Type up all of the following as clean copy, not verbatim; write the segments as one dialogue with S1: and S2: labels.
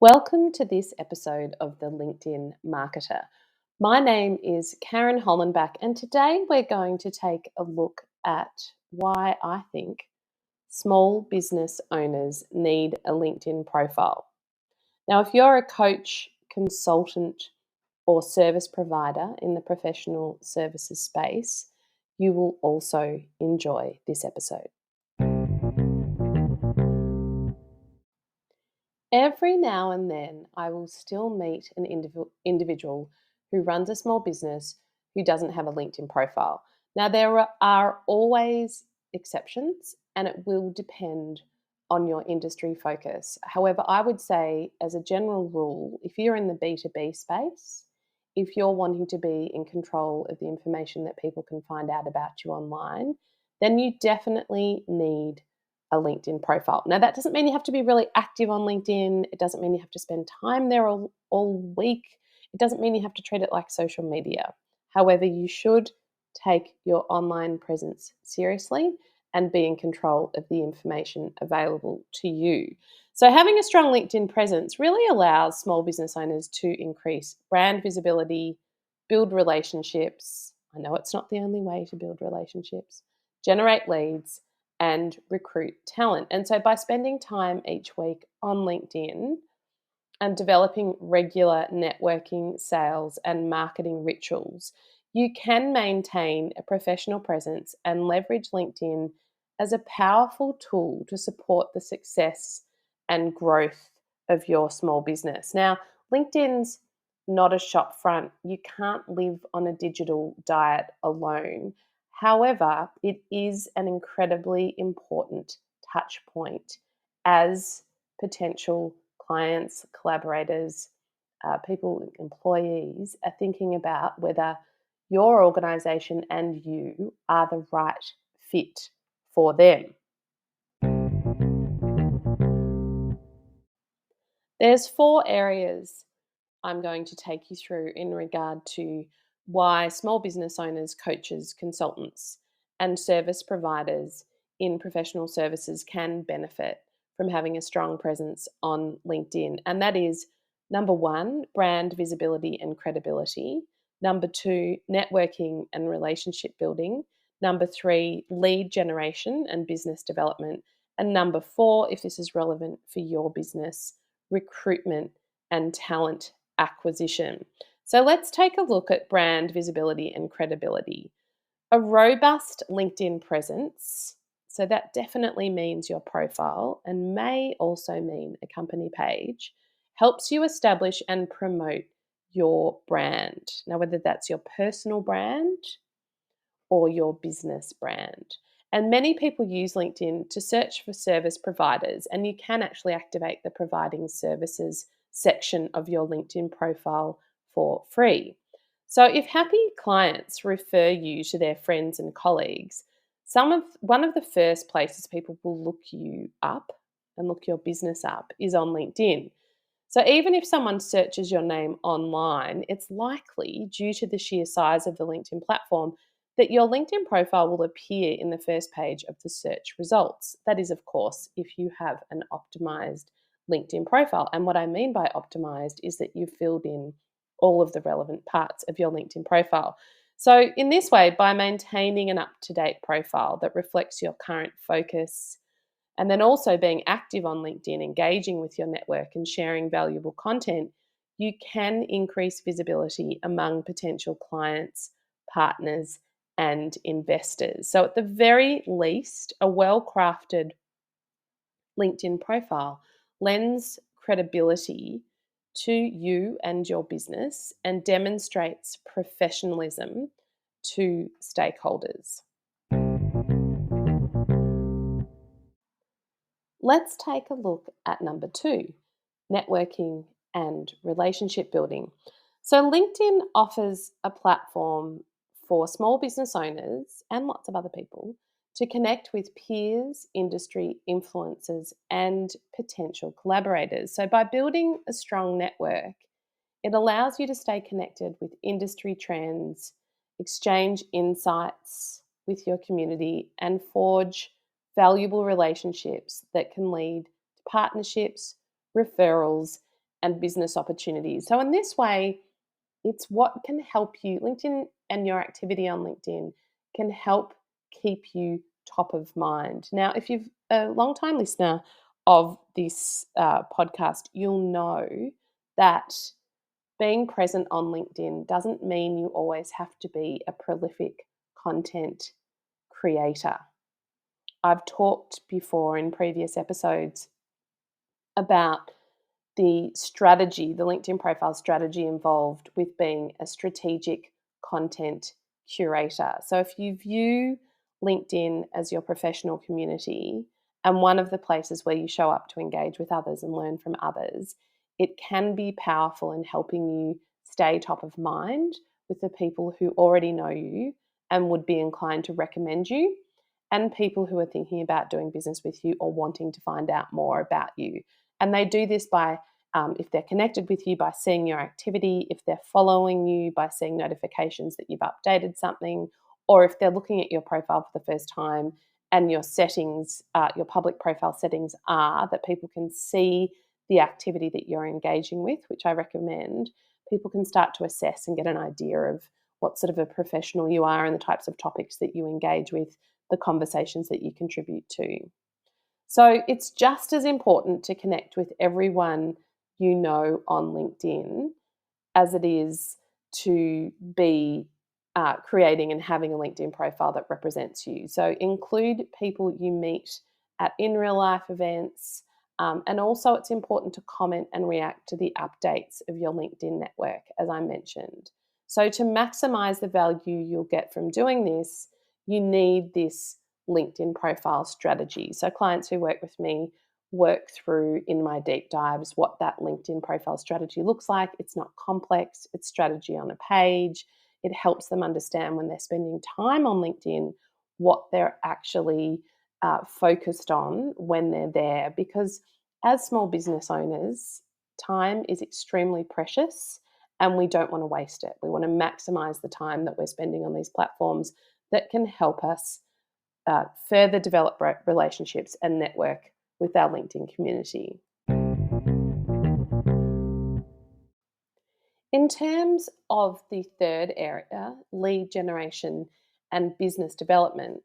S1: Welcome to this episode of the LinkedIn Marketer. My name is Karen Hollenbach, and today we're going to take a look at why I think small business owners need a LinkedIn profile. Now, if you're a coach, consultant, or service provider in the professional services space, you will also enjoy this episode. Every now and then, I will still meet an individual who runs a small business who doesn't have a LinkedIn profile. Now, there are always exceptions, and it will depend on your industry focus. However, I would say, as a general rule, if you're in the B2B space, if you're wanting to be in control of the information that people can find out about you online, then you definitely need a LinkedIn profile. Now, that doesn't mean you have to be really active on LinkedIn. It doesn't mean you have to spend time there all week. It doesn't mean you have to treat it like social media. However, you should take your online presence seriously and be in control of the information available to you. So, having a strong LinkedIn presence really allows small business owners to increase brand visibility, build relationships. I know it's not the only way to build relationships, generate leads, and recruit talent. And so by spending time each week on LinkedIn and developing regular networking, sales, and marketing rituals, you can maintain a professional presence and leverage LinkedIn as a powerful tool to support the success and growth of your small business. Now, LinkedIn's not a shop front. You can't live on a digital diet alone. However, it is an incredibly important touch point as potential clients, collaborators, people, employees are thinking about whether your organization and you are the right fit for them. There's four areas I'm going to take you through in regard to why small business owners, coaches, consultants, and service providers in professional services can benefit from having a strong presence on LinkedIn. And that is number one, brand visibility and credibility. Number two, networking and relationship building. Number three, lead generation and business development. And number four, if this is relevant for your business, recruitment and talent acquisition. So let's take a look at brand visibility and credibility. A robust LinkedIn presence, so that definitely means your profile and may also mean a company page, helps you establish and promote your brand. Now, whether that's your personal brand or your business brand. And many people use LinkedIn to search for service providers, and you can actually activate the providing services section of your LinkedIn profile for free. So if happy clients refer you to their friends and colleagues, one of the first places people will look you up and look your business up is on LinkedIn. So even if someone searches your name online, it's likely, due to the sheer size of the LinkedIn platform, that your LinkedIn profile will appear in the first page of the search results. That is, of course, if you have an optimized LinkedIn profile. And what I mean by optimized is that you've filled in all of the relevant parts of your LinkedIn profile. So, in this way, by maintaining an up to date profile that reflects your current focus, and then also being active on LinkedIn, engaging with your network and sharing valuable content, you can increase visibility among potential clients, partners, and investors. So, at the very least, a well crafted LinkedIn profile lends credibility to you and your business and demonstrates professionalism to stakeholders. Let's take a look at number two, networking and relationship building. So, LinkedIn offers a platform for small business owners and lots of other people to connect with peers, industry influencers, and potential collaborators. So, by building a strong network, it allows you to stay connected with industry trends, exchange insights with your community, and forge valuable relationships that can lead to partnerships, referrals, and business opportunities. So, in this way, it's what can help you, LinkedIn and your activity on LinkedIn can help keep you top of mind. Now, if you've a long time listener of this podcast, you'll know that being present on LinkedIn doesn't mean you always have to be a prolific content creator. I've talked before in previous episodes about the strategy, the LinkedIn profile strategy involved with being a strategic content curator. So if you view LinkedIn as your professional community and one of the places where you show up to engage with others and learn from others, it can be powerful in helping you stay top of mind with the people who already know you and would be inclined to recommend you, and people who are thinking about doing business with you or wanting to find out more about you. And they do this by, if they're connected with you, by seeing your activity, if they're following you, by seeing notifications that you've updated something, or if they're looking at your profile for the first time and your settings, your public profile settings are that people can see the activity that you're engaging with, which I recommend. People can start to assess and get an idea of what sort of a professional you are and the types of topics that you engage with, the conversations that you contribute to. So it's just as important to connect with everyone you know on LinkedIn as it is to be creating and having a LinkedIn profile that represents you. So include people you meet at in real life events. And also, it's important to comment and react to the updates of your LinkedIn network, as I mentioned. So, to maximize the value you'll get from doing this, you need this LinkedIn profile strategy. So, clients who work with me work through in my deep dives what that LinkedIn profile strategy looks like. It's not complex, it's strategy on a page. It helps them understand when they're spending time on LinkedIn what they're actually focused on when they're there. Because as small business owners, time is extremely precious and we don't want to waste it. We want to maximize the time that we're spending on these platforms that can help us further develop relationships and network with our LinkedIn community. In terms of the third area, lead generation and business development,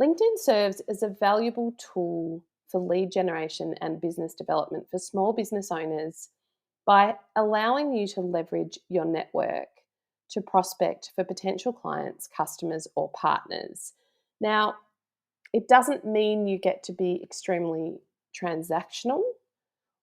S1: LinkedIn serves as a valuable tool for lead generation and business development for small business owners by allowing you to leverage your network to prospect for potential clients, customers, or partners. Now, it doesn't mean you get to be extremely transactional.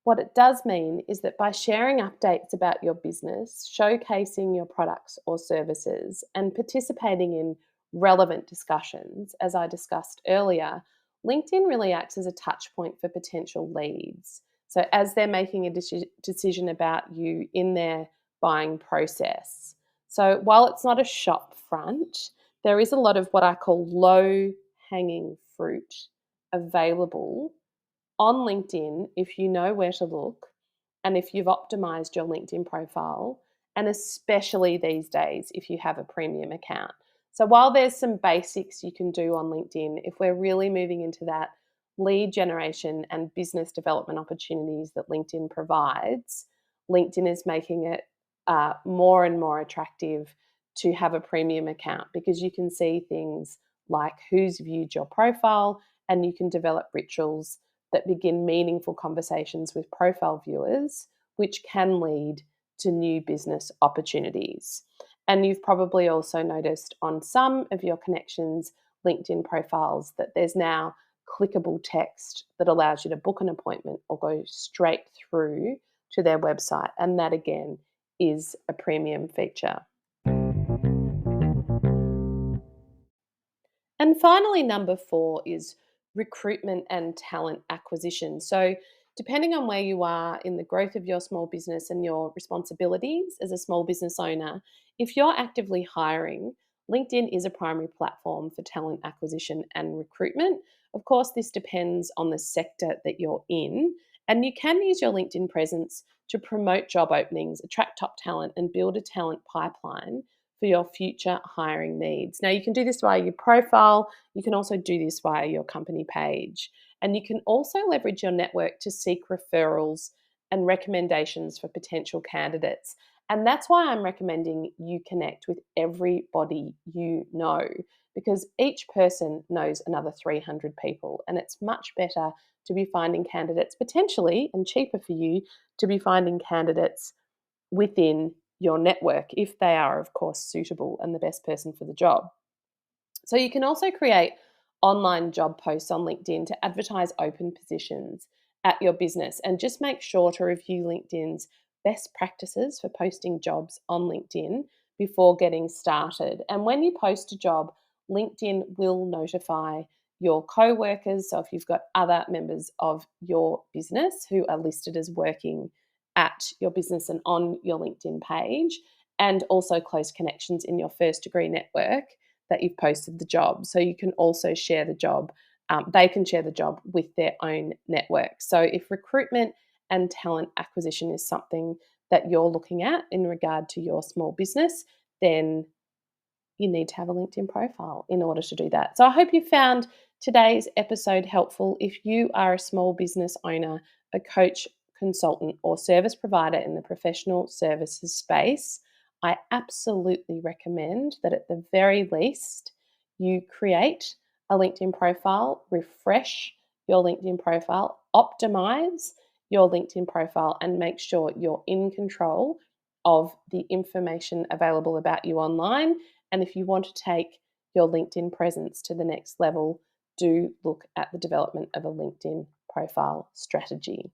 S1: What it does mean is that by sharing updates about your business, showcasing your products or services, and participating in relevant discussions, as I discussed earlier, LinkedIn really acts as a touch point for potential leads. So, as they're making a decision about you in their buying process. So, while it's not a shop front, there is a lot of what I call low hanging fruit available on LinkedIn if you know where to look and if you've optimized your LinkedIn profile, and especially these days if you have a premium account. So while there's some basics you can do on LinkedIn, if we're really moving into that lead generation and business development opportunities that LinkedIn provides, LinkedIn is making it more and more attractive to have a premium account because you can see things like who's viewed your profile and you can develop rituals that begin meaningful conversations with profile viewers, which can lead to new business opportunities. And you've probably also noticed on some of your connections' LinkedIn profiles that there's now clickable text that allows you to book an appointment or go straight through to their website. And that again is a premium feature. And finally, number 4 is recruitment and talent acquisition. So, depending on where you are in the growth of your small business and your responsibilities as a small business owner, if you're actively hiring, LinkedIn is a primary platform for talent acquisition and recruitment. Of course, this depends on the sector that you're in, and you can use your LinkedIn presence to promote job openings, attract top talent, and build a talent pipeline for your future hiring needs. Now, you can do this via your profile. You can also do this via your company page. And you can also leverage your network to seek referrals and recommendations for potential candidates. And that's why I'm recommending you connect with everybody you know, because each person knows another 300 people, and it's much better to be finding candidates potentially, and cheaper for you to be finding candidates within your network if they are, of course, suitable and the best person for the job. So you can also create online job posts on LinkedIn to advertise open positions at your business, and just make sure to review LinkedIn's best practices for posting jobs on LinkedIn before getting started. And when you post a job, LinkedIn will notify your co-workers. So if you've got other members of your business who are listed as working at your business and on your LinkedIn page, and also close connections in your first degree network, that you've posted the job. So you can also share the job. They can share the job with their own network. So if recruitment and talent acquisition is something that you're looking at in regard to your small business, then you need to have a LinkedIn profile in order to do that. So I hope you found today's episode helpful. If you are a small business owner, a coach, consultant, or service provider in the professional services space, I absolutely recommend that at the very least you create a LinkedIn profile, refresh your LinkedIn profile, optimize your LinkedIn profile, and make sure you're in control of the information available about you online. And if you want to take your LinkedIn presence to the next level, do look at the development of a LinkedIn profile strategy.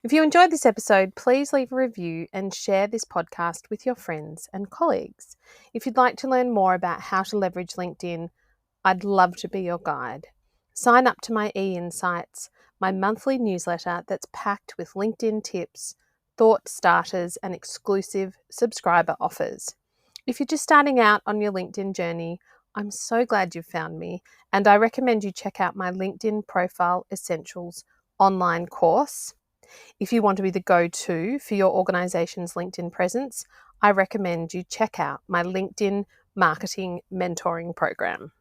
S1: If you enjoyed this episode, please leave a review and share this podcast with your friends and colleagues. If you'd like to learn more about how to leverage LinkedIn, I'd love to be your guide. Sign up to my e-insights, my monthly newsletter that's packed with LinkedIn tips, thought starters, and exclusive subscriber offers. If you're just starting out on your LinkedIn journey, I'm so glad you've found me, and I recommend you check out my LinkedIn Profile Essentials online course. If you want to be the go-to for your organization's LinkedIn presence, I recommend you check out my LinkedIn Marketing Mentoring Program.